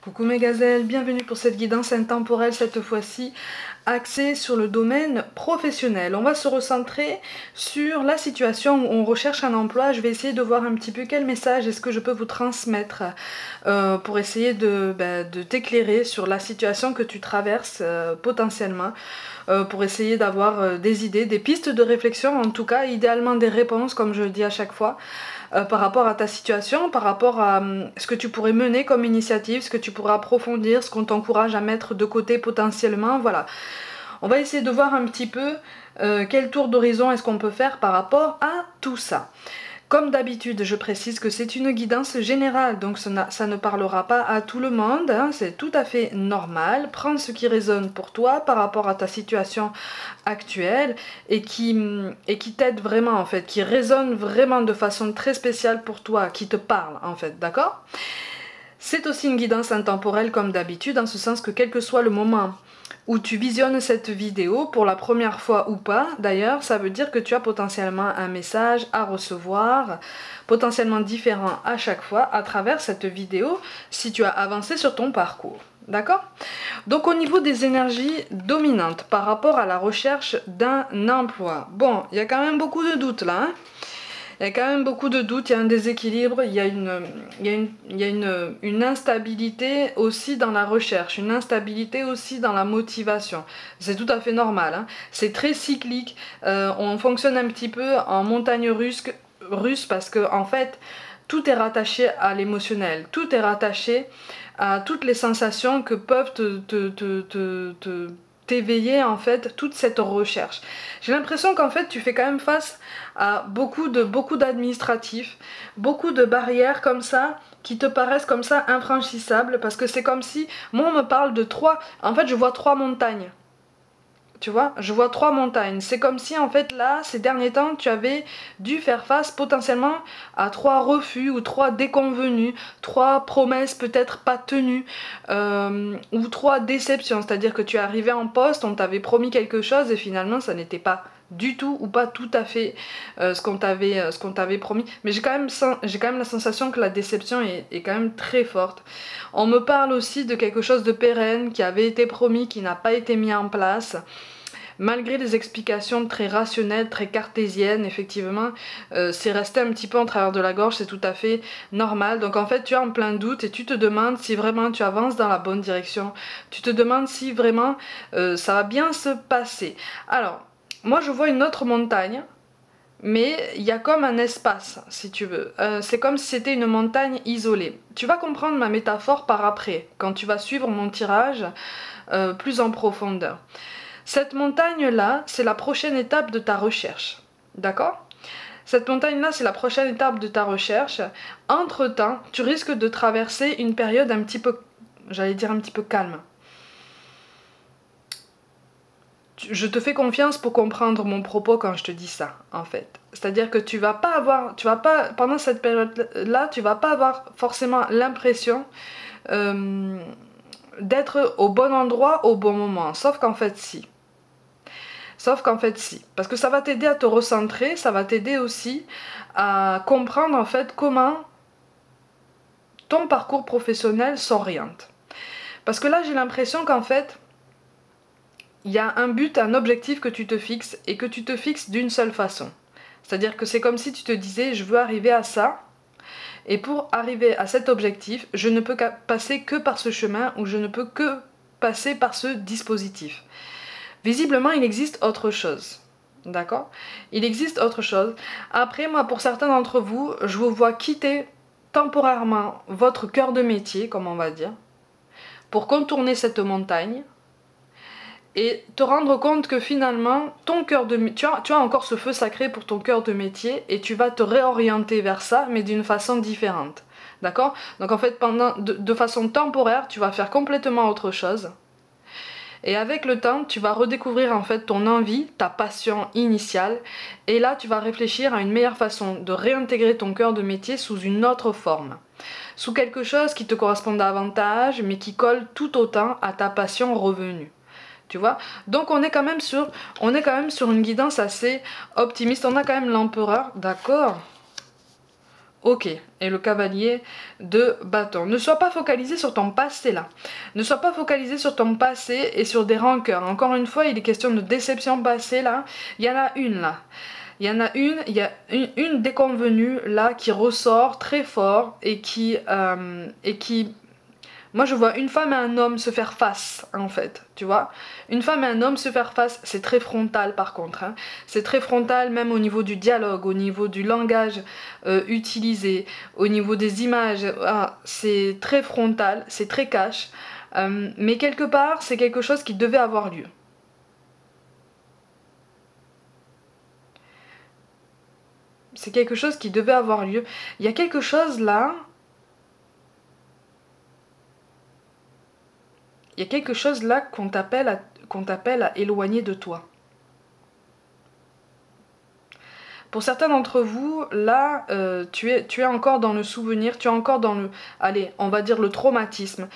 Coucou mes gazelles, bienvenue pour cette guidance intemporelle, cette fois-ci axée sur le domaine professionnel. On va se recentrer sur la situation où on recherche un emploi. Je vais essayer de voir un petit peu quel message est-ce que je peux vous transmettre pour essayer de t'éclairer sur la situation que tu traverses potentiellement. Pour essayer d'avoir des idées, des pistes de réflexion, en tout cas, idéalement des réponses, comme je le dis à chaque fois, par rapport à ta situation, par rapport à ce que tu pourrais mener comme initiative, ce que tu pourrais approfondir, ce qu'on t'encourage à mettre de côté potentiellement, voilà. On va essayer de voir un petit peu quel tour d'horizon est-ce qu'on peut faire par rapport à tout ça. Comme d'habitude, je précise que c'est une guidance générale, donc ça ne parlera pas à tout le monde, hein, c'est tout à fait normal. Prends ce qui résonne pour toi par rapport à ta situation actuelle et qui t'aide vraiment en fait, qui résonne vraiment de façon très spéciale pour toi, qui te parle en fait, d'accord ? C'est aussi une guidance intemporelle comme d'habitude, en ce sens que quel que soit le moment où tu visionnes cette vidéo, pour la première fois ou pas, d'ailleurs, ça veut dire que tu as potentiellement un message à recevoir, potentiellement différent à chaque fois, à travers cette vidéo, si tu as avancé sur ton parcours. D'accord ? Donc au niveau des énergies dominantes par rapport à la recherche d'un emploi, bon, il y a quand même beaucoup de doutes là, hein. Il y a quand même beaucoup de doutes, il y a un déséquilibre, il y a une instabilité aussi dans la recherche, une instabilité aussi dans la motivation. C'est tout à fait normal, hein. C'est très cyclique, on fonctionne un petit peu en montagne russe parce que en fait, tout est rattaché à l'émotionnel, tout est rattaché à toutes les sensations que peuvent t'éveiller en fait toute cette recherche. J'ai l'impression qu'en fait tu fais quand même face à beaucoup d'administratifs, beaucoup de barrières comme ça qui te paraissent comme ça infranchissables, parce que c'est comme si, moi on me parle de en fait je vois 3 montagnes. Tu vois, je vois 3 montagnes. C'est comme si en fait là, ces derniers temps, tu avais dû faire face potentiellement à 3 refus ou 3 déconvenus, 3 promesses peut-être pas tenues, ou 3 déceptions. C'est-à-dire que tu es arrivé en poste, on t'avait promis quelque chose et finalement ça n'était pas du tout ou pas tout à fait ce qu'on t'avait promis. Mais j'ai quand même la sensation que la déception est quand même très forte. On me parle aussi de quelque chose de pérenne qui avait été promis, qui n'a pas été mis en place. Malgré des explications très rationnelles, très cartésiennes, effectivement, c'est resté un petit peu en travers de la gorge, c'est tout à fait normal. Donc en fait, tu es en plein doute et tu te demandes si vraiment tu avances dans la bonne direction. Tu te demandes si vraiment ça va bien se passer. Alors, moi je vois une autre montagne, mais il y a comme un espace, si tu veux. C'est comme si c'était une montagne isolée. Tu vas comprendre ma métaphore par après, quand tu vas suivre mon tirage plus en profondeur. Cette montagne-là, c'est la prochaine étape de ta recherche. D'accord ? Cette montagne-là, c'est la prochaine étape de ta recherche. Entre-temps, tu risques de traverser une période un petit peu, j'allais dire un petit peu calme. Je te fais confiance pour comprendre mon propos quand je te dis ça, en fait. C'est-à-dire que pendant cette période-là, tu vas pas avoir forcément l'impression d'être au bon endroit au bon moment. Sauf qu'en fait, si. Parce que ça va t'aider à te recentrer, ça va t'aider aussi à comprendre en fait comment ton parcours professionnel s'oriente. Parce que là, j'ai l'impression qu'en fait, il y a un but, un objectif que tu te fixes et que tu te fixes d'une seule façon. C'est-à-dire que c'est comme si tu te disais, je veux arriver à ça, et pour arriver à cet objectif, je ne peux passer que par ce chemin ou je ne peux que passer par ce dispositif. Visiblement, il existe autre chose. D'accord ? Il existe autre chose. Après, moi, pour certains d'entre vous, je vous vois quitter temporairement votre cœur de métier, comme on va dire, pour contourner cette montagne et te rendre compte que finalement, ton cœur de métier, tu as encore ce feu sacré pour ton cœur de métier et tu vas te réorienter vers ça, mais d'une façon différente. D'accord ? Donc en fait, de façon temporaire, tu vas faire complètement autre chose. Et avec le temps, tu vas redécouvrir en fait ton envie, ta passion initiale. Et là, tu vas réfléchir à une meilleure façon de réintégrer ton cœur de métier sous une autre forme. Sous quelque chose qui te correspond davantage, mais qui colle tout autant à ta passion revenue. Tu vois ? Donc on est quand même sur une guidance assez optimiste. On a quand même l'empereur, d'accord ? Ok, et le cavalier de bâton. Ne sois pas focalisé sur ton passé là. Ne sois pas focalisé sur ton passé et sur des rancœurs. Encore une fois, il est question de déception passée là. Il y en a une là. Il y en a une, il y a une déconvenue là qui ressort très fort et qui moi je vois une femme et un homme se faire face en fait, tu vois. Une femme et un homme se faire face, c'est très frontal par contre. Hein. C'est très frontal même au niveau du dialogue, au niveau du langage utilisé, au niveau des images. Ah, c'est très frontal, c'est très cash. Mais quelque part, c'est quelque chose qui devait avoir lieu. C'est quelque chose qui devait avoir lieu. Il y a quelque chose là. Il y a quelque chose là qu'on t'appelle à éloigner de toi. Pour certains d'entre vous, là, tu es encore dans le souvenir, tu es encore dans le, allez, on va dire le traumatisme.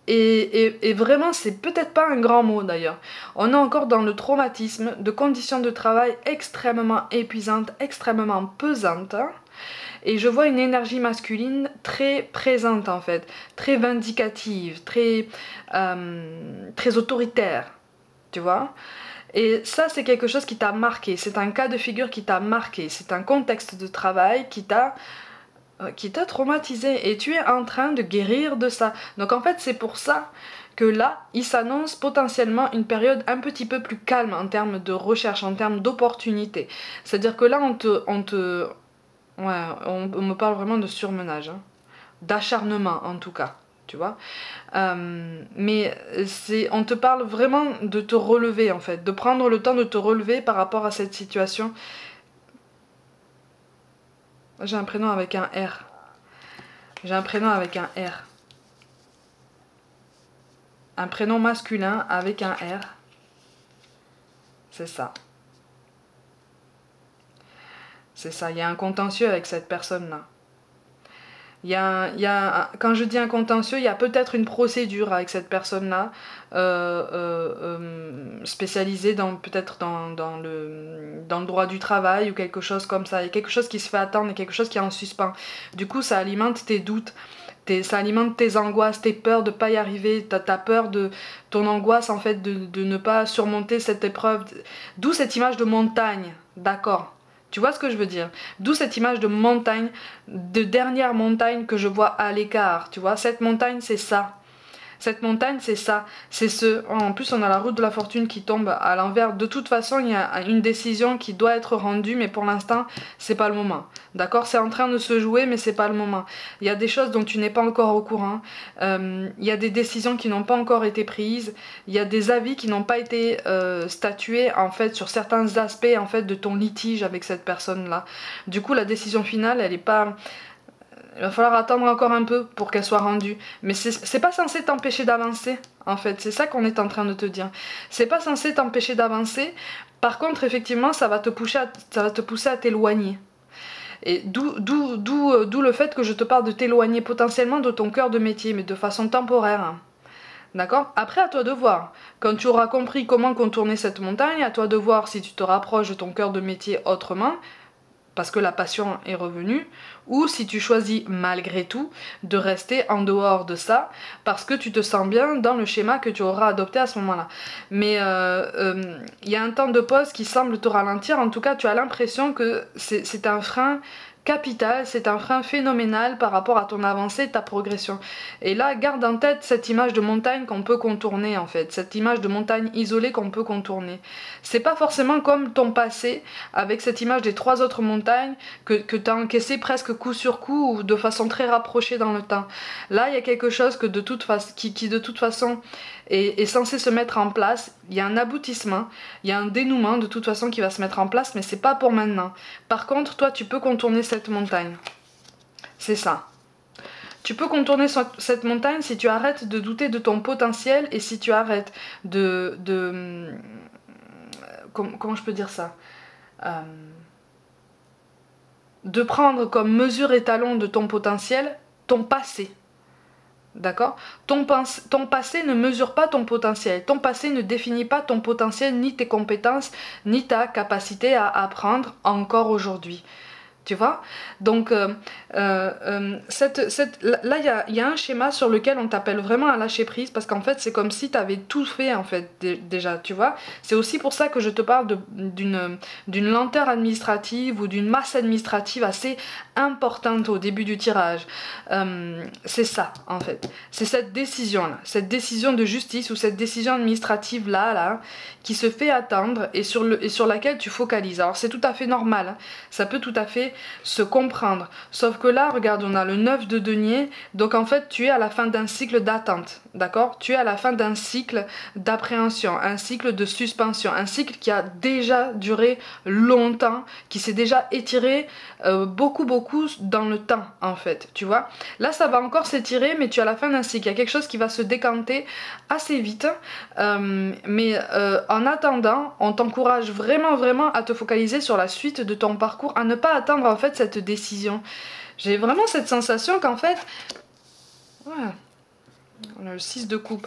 Et vraiment, c'est peut-être pas un grand mot d'ailleurs. On est encore dans le traumatisme de conditions de travail extrêmement épuisantes, extrêmement pesantes. Hein. Et je vois une énergie masculine très présente en fait, très vindicative, très autoritaire, tu vois. Et ça, c'est quelque chose qui t'a marqué, c'est un cas de figure qui t'a marqué, c'est un contexte de travail qui t'a traumatisé et tu es en train de guérir de ça. Donc en fait, c'est pour ça que là, il s'annonce potentiellement une période un petit peu plus calme en termes de recherche, en termes d'opportunités. C'est-à-dire que là, on me parle vraiment de surmenage, hein. D'acharnement en tout cas, tu vois. Mais on te parle vraiment de te relever en fait, de prendre le temps de te relever par rapport à cette situation. J'ai un prénom avec un R. J'ai un prénom avec un R. Un prénom masculin avec un R. C'est ça. C'est ça, il y a un contentieux avec cette personne-là. Quand je dis un contentieux, il y a peut-être une procédure avec cette personne-là, spécialisée peut-être dans le droit du travail ou quelque chose comme ça. Il y a quelque chose qui se fait attendre et quelque chose qui est en suspens. Du coup, ça alimente tes doutes, ça alimente tes angoisses, tes peurs de ne pas y arriver, t'as peur de ton angoisse en fait de ne pas surmonter cette épreuve. D'où cette image de montagne, d'accord. Tu vois ce que je veux dire? D'où cette image de montagne, de dernière montagne que je vois à l'écart. Tu vois, cette montagne, c'est ça. Cette montagne, c'est ça. C'est ce. En plus, on a la route de la fortune qui tombe à l'envers. De toute façon, il y a une décision qui doit être rendue, mais pour l'instant, c'est pas le moment. D'accord? C'est en train de se jouer, mais c'est pas le moment. Il y a des choses dont tu n'es pas encore au courant. Il y a des décisions qui n'ont pas encore été prises. Il y a des avis qui n'ont pas été statués en fait sur certains aspects en fait de ton litige avec cette personne-là. Du coup, la décision finale, elle est pas. Il va falloir attendre encore un peu pour qu'elle soit rendue. Mais c'est pas censé t'empêcher d'avancer, en fait. C'est ça qu'on est en train de te dire. C'est pas censé t'empêcher d'avancer. Par contre, effectivement, ça va te pousser à t'éloigner. Et d'où le fait que je te parle de t'éloigner potentiellement de ton cœur de métier, mais de façon temporaire. D'accord? Après, à toi de voir. Quand tu auras compris comment contourner cette montagne, à toi de voir si tu te rapproches de ton cœur de métier autrement, parce que la passion est revenue, ou si tu choisis malgré tout de rester en dehors de ça, parce que tu te sens bien dans le schéma que tu auras adopté à ce moment-là. Mais il y a un temps de pause qui semble te ralentir, en tout cas tu as l'impression que c'est un frein capital, c'est un frein phénoménal par rapport à ton avancée, ta progression. Et là, garde en tête cette image de montagne qu'on peut contourner en fait, cette image de montagne isolée qu'on peut contourner. C'est pas forcément comme ton passé, avec cette image des 3 autres montagnes que tu as encaissé presque coup sur coup ou de façon très rapprochée dans le temps. Là, il y a quelque chose que qui de toute façon est censé se mettre en place. Il y a un aboutissement, il y a un dénouement de toute façon qui va se mettre en place, mais c'est pas pour maintenant. Par contre, toi, tu peux contourner cette montagne. C'est ça. Tu peux contourner cette montagne si tu arrêtes de douter de ton potentiel et si tu arrêtes comment je peux dire ça, de prendre comme mesure étalon de ton potentiel ton passé. D'accord? Ton passé ne mesure pas ton potentiel. Ton passé ne définit pas ton potentiel, ni tes compétences, ni ta capacité à apprendre encore aujourd'hui. Tu vois? Donc là il y a un schéma sur lequel on t'appelle vraiment à lâcher prise, parce qu'en fait c'est comme si tu avais tout fait en fait déjà, tu vois. C'est aussi pour ça que je te parle d'une lenteur administrative ou d'une masse administrative assez importante au début du tirage. C'est ça en fait, c'est cette décision là, cette décision de justice ou cette décision administrative là qui se fait attendre et sur laquelle tu focalises. Alors c'est tout à fait normal, hein. Ça peut tout à fait se comprendre. Sauf que là, regarde, on a le 9 de denier, donc en fait, tu es à la fin d'un cycle d'attente, d'accord? Tu es à la fin d'un cycle d'appréhension, un cycle de suspension, un cycle qui a déjà duré longtemps, qui s'est déjà étiré beaucoup dans le temps, en fait, tu vois? Là, ça va encore s'étirer, mais tu es à la fin d'un cycle. Il y a quelque chose qui va se décanter assez vite, mais en attendant, on t'encourage vraiment à te focaliser sur la suite de ton parcours, à ne pas attendre en fait cette décision. J'ai vraiment cette sensation qu'en fait, ouais, on a le 6 de coupe.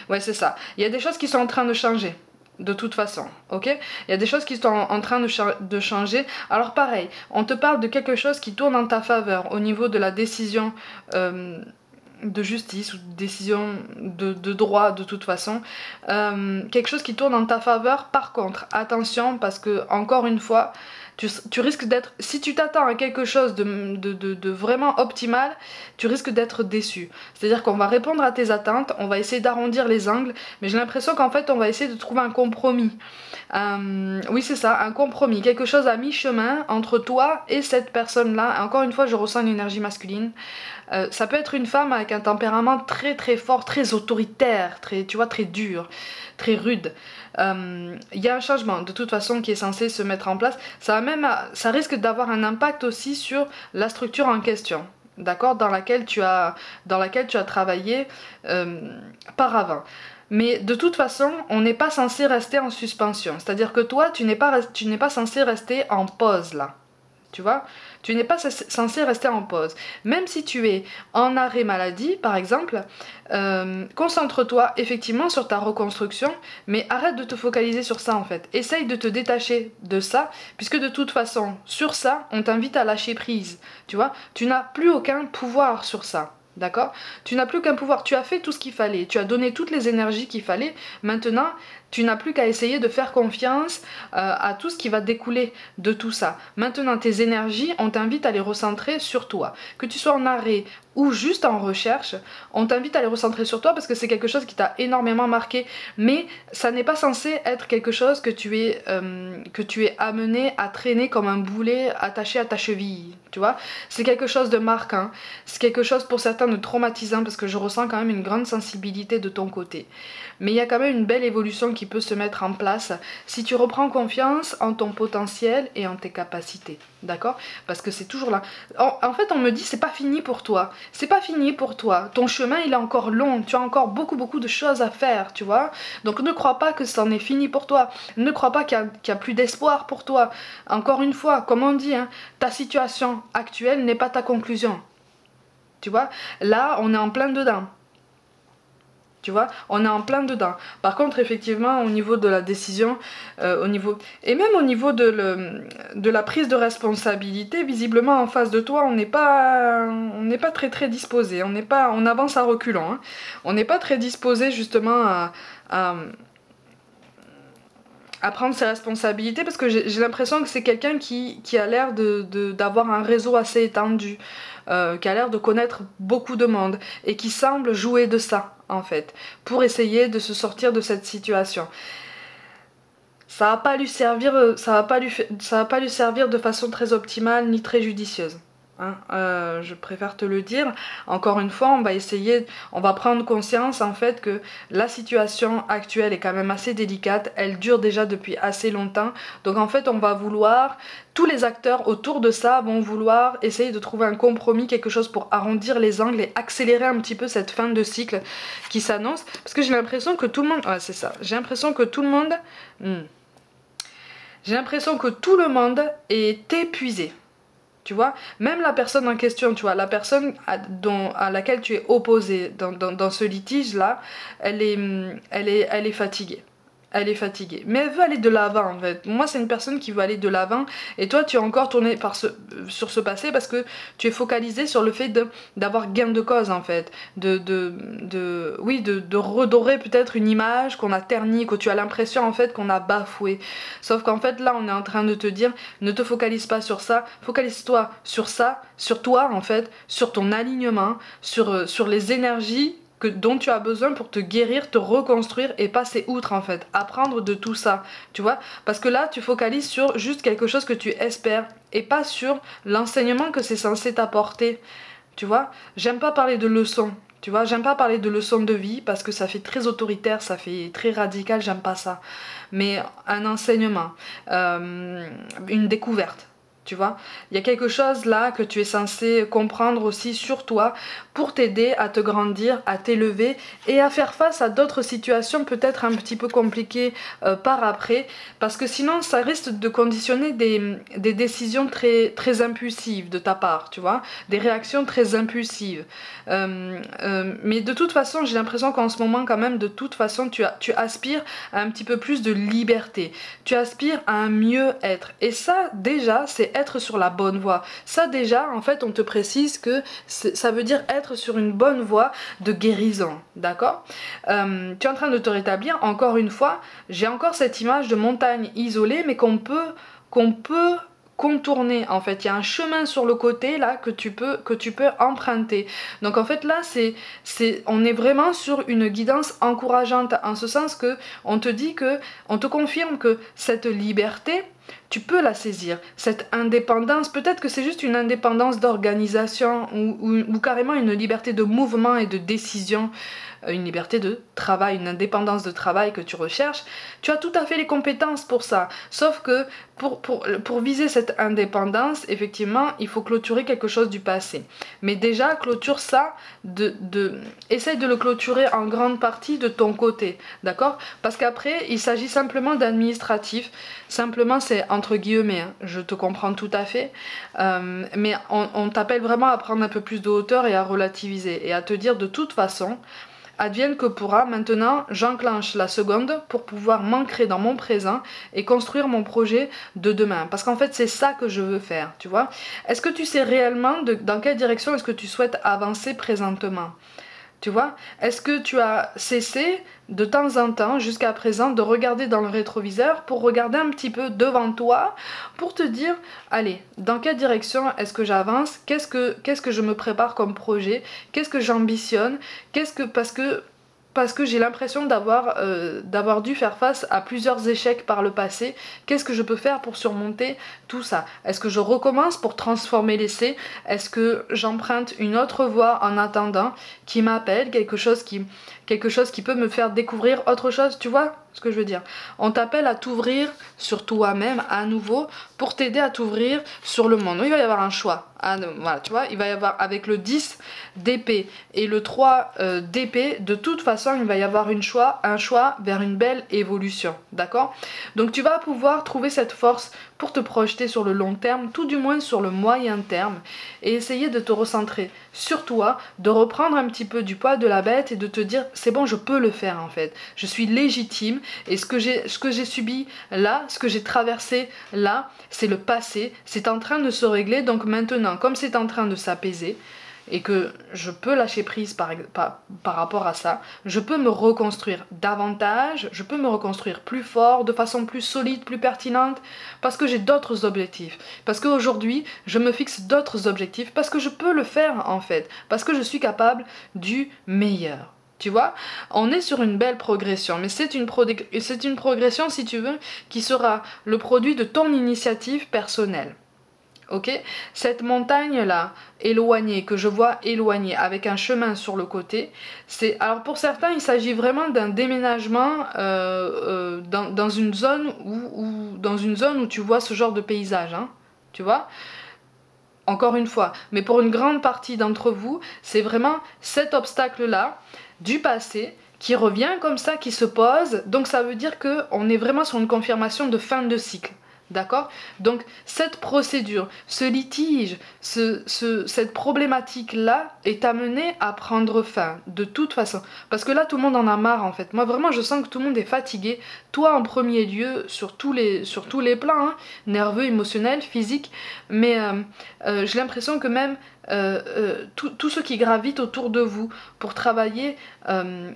Ouais, c'est ça. Il y a des choses qui sont en train de changer. De toute façon, ok? Il y a des choses qui sont en train de changer. Alors pareil, on te parle de quelque chose qui tourne en ta faveur au niveau de la décision de justice ou de décision de droit de toute façon. Quelque chose qui tourne en ta faveur. Par contre, attention, parce que encore une fois, tu risques d'être, si tu t'attends à quelque chose de vraiment optimal, tu risques d'être déçu. C'est-à-dire qu'on va répondre à tes attentes, on va essayer d'arrondir les angles, mais j'ai l'impression qu'en fait on va essayer de trouver un compromis. Oui c'est ça, un compromis, quelque chose à mi-chemin entre toi et cette personne-là. Encore une fois, je ressens une énergie masculine. Ça peut être une femme avec un tempérament très fort, très autoritaire, tu vois, très dur, très rude. Il y a un changement de toute façon qui est censé se mettre en place. Ça risque d'avoir un impact aussi sur la structure en question, d'accord, dans laquelle tu as travaillé par avant. Mais de toute façon, on n'est pas censé rester en suspension. C'est-à-dire que toi, tu n'es pas censé rester en pause là. Tu vois, tu n'es pas censé rester en pause. Même si tu es en arrêt maladie, par exemple, concentre-toi effectivement sur ta reconstruction, mais arrête de te focaliser sur ça en fait. Essaye de te détacher de ça, puisque de toute façon, sur ça, on t'invite à lâcher prise. Tu vois, tu n'as plus aucun pouvoir sur ça. D'accord? Tu n'as plus qu'un pouvoir, tu as fait tout ce qu'il fallait, tu as donné toutes les énergies qu'il fallait, maintenant tu n'as plus qu'à essayer de faire confiance à tout ce qui va découler de tout ça. Maintenant tes énergies, on t'invite à les recentrer sur toi. Que tu sois en arrêt ou juste en recherche, on t'invite à les recentrer sur toi parce que c'est quelque chose qui t'a énormément marqué, mais ça n'est pas censé être quelque chose que tu es amené à traîner comme un boulet attaché à ta cheville, tu vois. C'est quelque chose de marquant, c'est quelque chose pour certains de traumatisant parce que je ressens quand même une grande sensibilité de ton côté. Mais il y a quand même une belle évolution qui peut se mettre en place si tu reprends confiance en ton potentiel et en tes capacités, d'accord? Parce que c'est toujours là. En fait, on me dit c'est pas fini pour toi. C'est pas fini pour toi. Ton chemin, il est encore long. Tu as encore beaucoup de choses à faire, tu vois? Donc ne crois pas que c'en est fini pour toi. Ne crois pas qu'il y a plus d'espoir pour toi. Encore une fois, comme on dit, hein, ta situation actuelle n'est pas ta conclusion. Tu vois? Là, on est en plein dedans. Tu vois, on est en plein dedans. Par contre, effectivement, au niveau de la décision, et même au niveau de la prise de responsabilité, visiblement en face de toi, on n'est pas très disposé. On avance à reculons. Hein. On n'est pas très disposé justement à prendre ses responsabilités parce que j'ai l'impression que c'est quelqu'un qui a l'air d'avoir un réseau assez étendu, qui a l'air de connaître beaucoup de monde et qui semble jouer de ça en fait pour essayer de se sortir de cette situation. Ça va pas lui servir, ça va pas lui servir de façon très optimale ni très judicieuse. Hein, je préfère te le dire. Encore une fois, on va prendre conscience en fait que la situation actuelle est quand même assez délicate, elle dure déjà depuis assez longtemps, donc en fait on va vouloir, tous les acteurs autour de ça vont vouloir essayer de trouver un compromis, quelque chose pour arrondir les angles et accélérer un petit peu cette fin de cycle qui s'annonce, parce que j'ai l'impression que tout le monde, ouais c'est ça, j'ai l'impression que tout le monde, j'ai l'impression que tout le monde est épuisé. Tu vois, même la personne en question, tu vois, la personne à laquelle tu es opposé dans ce litige-là, elle est fatiguée. elle est fatiguée. Mais elle veut aller de l'avant en fait. Moi c'est une personne qui veut aller de l'avant et toi tu es encore tourné sur ce passé parce que tu es focalisé sur le fait d'avoir gain de cause en fait. Oui, de redorer peut-être une image qu'on a ternie, que tu as l'impression en fait qu'on a bafoué. Sauf qu'en fait là on est en train de te dire ne te focalise pas sur ça, focalise-toi sur ça, sur toi en fait, sur ton alignement, sur les énergies dont tu as besoin pour te guérir, te reconstruire et passer outre en fait, apprendre de tout ça, tu vois, parce que là tu focalises sur juste quelque chose que tu espères et pas sur l'enseignement que c'est censé t'apporter, tu vois. J'aime pas parler de leçons, tu vois, j'aime pas parler de leçons de vie parce que ça fait très autoritaire, ça fait très radical, j'aime pas ça, mais un enseignement, une découverte. Tu vois, il y a quelque chose là que tu es censé comprendre aussi sur toi pour t'aider à te grandir, à t'élever et à faire face à d'autres situations peut-être un petit peu compliquées par après. Parce que sinon ça risque de conditionner des décisions très impulsives de ta part, tu vois, des réactions très impulsives. Mais de toute façon j'ai l'impression qu'en ce moment quand même de toute façon tu aspires à un petit peu plus de liberté. Tu aspires à un mieux-être. Et ça déjà c'est être sur la bonne voie. Ça déjà, en fait, on te précise que ça veut dire être sur une bonne voie de guérison, d'accord. Tu es en train de te rétablir, encore une fois, j'ai encore cette image de montagne isolée, mais qu'on peut contourner en fait. Il y a un chemin sur le côté là que tu peux emprunter. Donc en fait là on est vraiment sur une guidance encourageante en ce sens que on te confirme que cette liberté tu peux la saisir, cette indépendance, peut-être que c'est juste une indépendance d'organisation ou carrément une liberté de mouvement et de décision, une liberté de travail, une indépendance de travail que tu recherches. Tu as tout à fait les compétences pour ça, sauf que pour viser cette indépendance, effectivement, il faut clôturer quelque chose du passé. Mais déjà, clôture ça, essaye de le clôturer en grande partie de ton côté, d'accord? Parce qu'après, il s'agit simplement d'administratif, simplement c'est entre guillemets, hein, je te comprends tout à fait, mais on t'appelle vraiment à prendre un peu plus de hauteur et à relativiser, et à te dire de toute façon, advienne que pourra, maintenant j'enclenche la seconde pour pouvoir m'ancrer dans mon présent et construire mon projet de demain. Parce qu'en fait c'est ça que je veux faire, tu vois. Est-ce que tu sais réellement dans quelle direction est-ce que tu souhaites avancer présentement ? Tu vois, est-ce que tu as cessé de temps en temps, jusqu'à présent, de regarder dans le rétroviseur pour regarder un petit peu devant toi, pour te dire, allez, dans quelle direction est-ce que j'avance ? Qu'est-ce que je me prépare comme projet ? Qu'est-ce que j'ambitionne ? Parce que j'ai l'impression d'avoir dû faire face à plusieurs échecs par le passé. Qu'est-ce que je peux faire pour surmonter tout ça ? Est-ce que je recommence pour transformer l'essai ? Est-ce que j'emprunte une autre voie en attendant qui m'appelle, quelque chose qui peut me faire découvrir autre chose ? Tu vois ce que je veux dire ? On t'appelle à t'ouvrir sur toi-même à nouveau pour t'aider à t'ouvrir sur le monde. Il va y avoir un choix. Voilà, tu vois, il va y avoir avec le 10 d'épée et le 3 d'épée, de toute façon il va y avoir un choix vers une belle évolution, d'accord? Donc tu vas pouvoir trouver cette force pour te projeter sur le long terme, tout du moins sur le moyen terme, et essayer de te recentrer sur toi, de reprendre un petit peu du poids de la bête et de te dire c'est bon, je peux le faire en fait, je suis légitime, et ce que j'ai subi là, ce que j'ai traversé là, c'est le passé, c'est en train de se régler. Donc maintenant, comme c'est en train de s'apaiser et que je peux lâcher prise par rapport à ça, je peux me reconstruire davantage, je peux me reconstruire plus fort, de façon plus solide, plus pertinente, parce que j'ai d'autres objectifs, parce qu'aujourd'hui je me fixe d'autres objectifs, parce que je peux le faire en fait, parce que je suis capable du meilleur. Tu vois, on est sur une belle progression, mais c'est une progression, si tu veux, qui sera le produit de ton initiative personnelle. Ok ? Cette montagne-là, éloignée, que je vois éloignée, avec un chemin sur le côté, alors pour certains, il s'agit vraiment d'un déménagement dans une zone où tu vois ce genre de paysage, hein, tu vois ? Encore une fois, mais pour une grande partie d'entre vous, c'est vraiment cet obstacle-là, du passé, qui revient comme ça, qui se pose. Donc ça veut dire qu'on est vraiment sur une confirmation de fin de cycle. D'accord? Donc cette procédure, ce litige, cette problématique-là est amenée à prendre fin, de toute façon. Parce que là, tout le monde en a marre, en fait. Moi, vraiment, je sens que tout le monde est fatigué. Toi, en premier lieu, sur tous les plans, hein, nerveux, émotionnel, physique. Mais j'ai l'impression que même tous ceux qui gravitent autour de vous pour travailler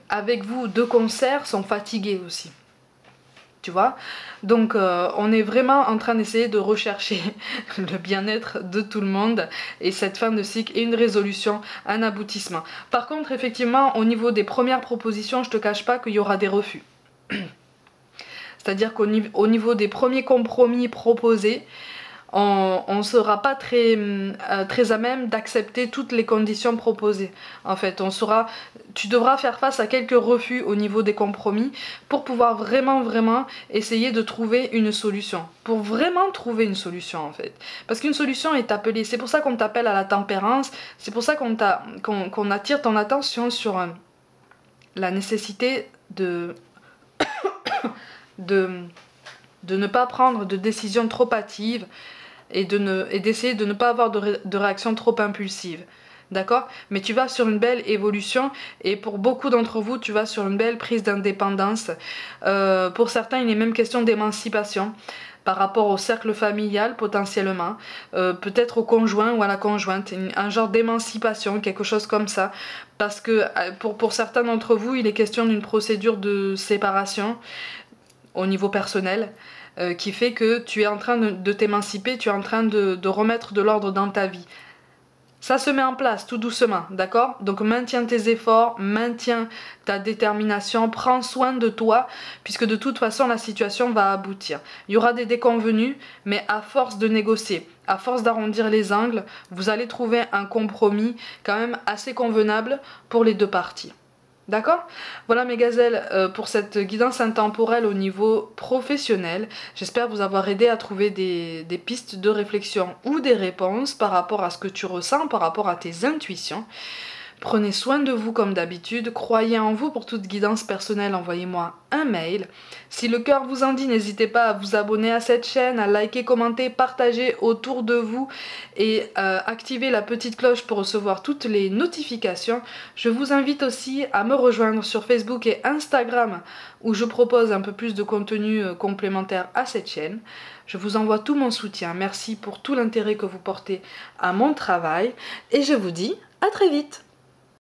avec vous de concert sont fatigués aussi. Tu vois, donc on est vraiment en train d'essayer de rechercher le bien-être de tout le monde et cette fin de cycle et une résolution, un aboutissement. Par contre, effectivement, au niveau des premières propositions, je te cache pas qu'il y aura des refus. C'est-à-dire qu'au niveau des premiers compromis proposés, on ne sera pas très à même d'accepter toutes les conditions proposées. En fait, tu devras faire face à quelques refus au niveau des compromis pour pouvoir vraiment essayer de trouver une solution. Pour vraiment trouver une solution, en fait. Parce qu'une solution est appelée, c'est pour ça qu'on t'appelle à la tempérance, c'est pour ça qu'on attire ton attention sur la nécessité de ne pas prendre de décisions trop hâtives et d'essayer de ne pas avoir de réaction trop impulsive. D'accord? Mais tu vas sur une belle évolution et pour beaucoup d'entre vous, tu vas sur une belle prise d'indépendance. Pour certains, il est même question d'émancipation par rapport au cercle familial potentiellement, peut-être au conjoint ou à la conjointe, un genre d'émancipation, quelque chose comme ça. Parce que pour certains d'entre vous, il est question d'une procédure de séparation au niveau personnel. Qui fait que tu es en train de t'émanciper, tu es en train de remettre de l'ordre dans ta vie. Ça se met en place tout doucement, d'accord? Donc maintiens tes efforts, maintiens ta détermination, prends soin de toi, puisque de toute façon la situation va aboutir. Il y aura des déconvenus, mais à force de négocier, à force d'arrondir les angles, vous allez trouver un compromis quand même assez convenable pour les deux parties. D'accord? Voilà mes gazelles pour cette guidance intemporelle au niveau professionnel. J'espère vous avoir aidé à trouver des pistes de réflexion ou des réponses par rapport à ce que tu ressens, par rapport à tes intuitions. Prenez soin de vous comme d'habitude, croyez en vous. Pour toute guidance personnelle, envoyez-moi un mail. Si le cœur vous en dit, n'hésitez pas à vous abonner à cette chaîne, à liker, commenter, partager autour de vous et activer la petite cloche pour recevoir toutes les notifications. Je vous invite aussi à me rejoindre sur Facebook et Instagram où je propose un peu plus de contenu complémentaire à cette chaîne. Je vous envoie tout mon soutien. Merci pour tout l'intérêt que vous portez à mon travail et je vous dis à très vite.